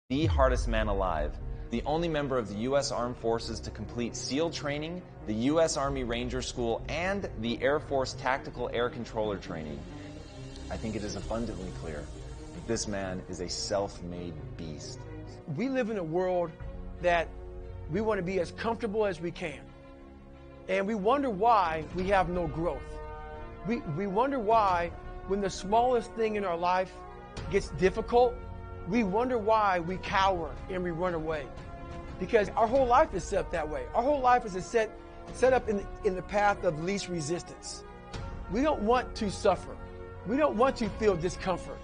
the hardest man alive, the only member of the U.S. Armed Forces to complete SEAL training, the U.S. Army Ranger School, and the Air Force Tactical Air Controller training. I think it is abundantly clear that this man is a self-made beast. We live in a world that we want to be as comfortable as we can. And we wonder why we have no growth. We wonder why when the smallest thing in our life gets difficult, we wonder why we cower and we run away. Because our whole life is set up that way. Our whole life is set up in the path of least resistance. We don't want to suffer. We don't want to feel discomfort.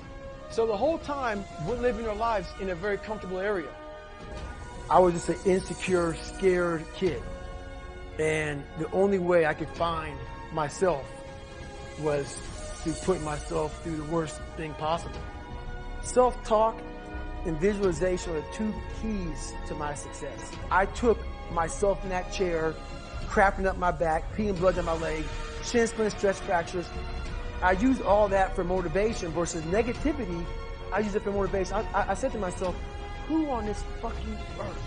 So the whole time, we're living our lives in a very comfortable area. I was just an insecure, scared kid. And the only way I could find myself was through putting myself through the worst thing possible. Self-talk and visualization are the two keys to my success. I took myself in that chair, crapping up my back, peeing blood down my leg, shin splints, stress fractures. I used all that for motivation versus negativity. I used it for motivation. I said to myself, who on this fucking earth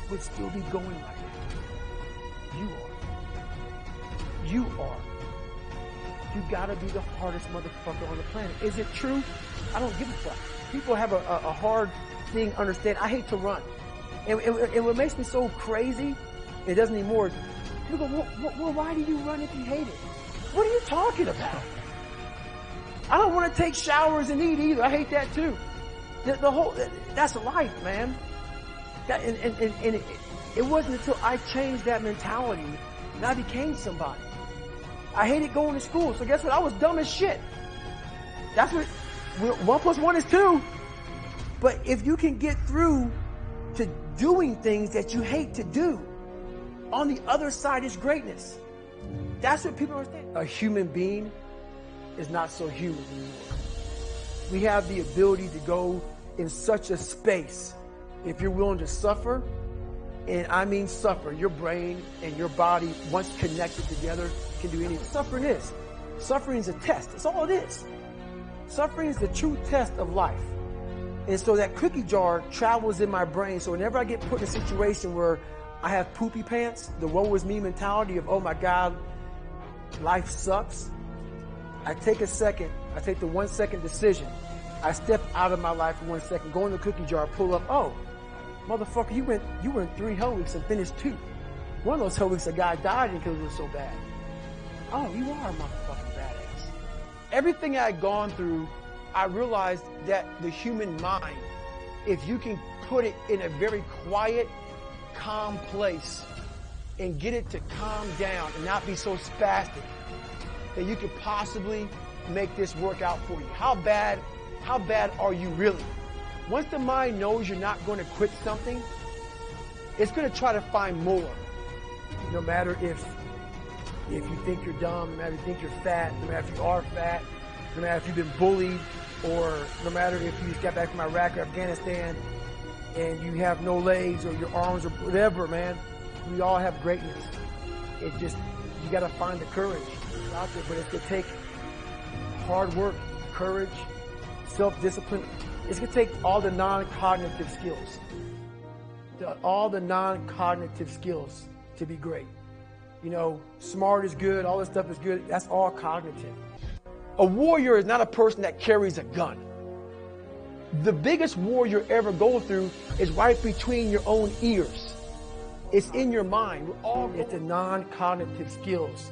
would still be going like that? You are. You are. You gotta be the hardest motherfucker on the planet. Is it true? I don't give a fuck. People have a hard thing to understand. I hate to run. And what makes me so crazy, it doesn't anymore, is people go, well, why do you run if you hate it? What are you talking about? I don't want to take showers and eat either. I hate that too. That's life, man. It wasn't until I changed that mentality that I became somebody. I hated going to school, so guess what? I was dumb as shit. That's what 1 + 1 is 2. But if you can get through to doing things that you hate to do, on the other side is greatness. That's what people understand. A human being is not so human anymore. We have the ability to go in such a space if you're willing to suffer, and I mean suffer. Your brain and your body, once connected together, can do anything. Suffering is a test. That's all it is. Suffering is the true test of life. And so that cookie jar travels in my brain. So whenever I get put in a situation where I have poopy pants, the woe is me mentality of, oh my God, life sucks. I take a second. I take the 1 second decision. I step out of my life for 1 second, go in the cookie jar, pull up. Oh, motherfucker, you went 3 hell weeks and finished 2. One of those hell weeks, a guy died because it was so bad. Oh, you are a motherfucking badass. Everything I had gone through, I realized that the human mind, if you can put it in a very quiet, calm place and get it to calm down and not be so spastic, that you could possibly make this work out for you. How bad are you really? Once the mind knows you're not going to quit something, it's going to try to find more. No matter if you think you're dumb, no matter if you think you're fat, no matter if you are fat, no matter if you've been bullied, or no matter if you just got back from Iraq or Afghanistan and you have no legs or your arms or whatever, man. We all have greatness. You got to find the courage out there, but it's going to take hard work, courage, self-discipline. It's going to take all the non-cognitive skills. All the non-cognitive skills to be great. You know, smart is good, all this stuff is good. That's all cognitive. A warrior is not a person that carries a gun. The biggest war you ever go through is right between your own ears. It's in your mind. It's the non-cognitive skills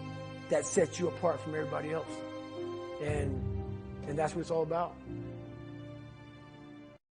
that set you apart from everybody else. And that's what it's all about.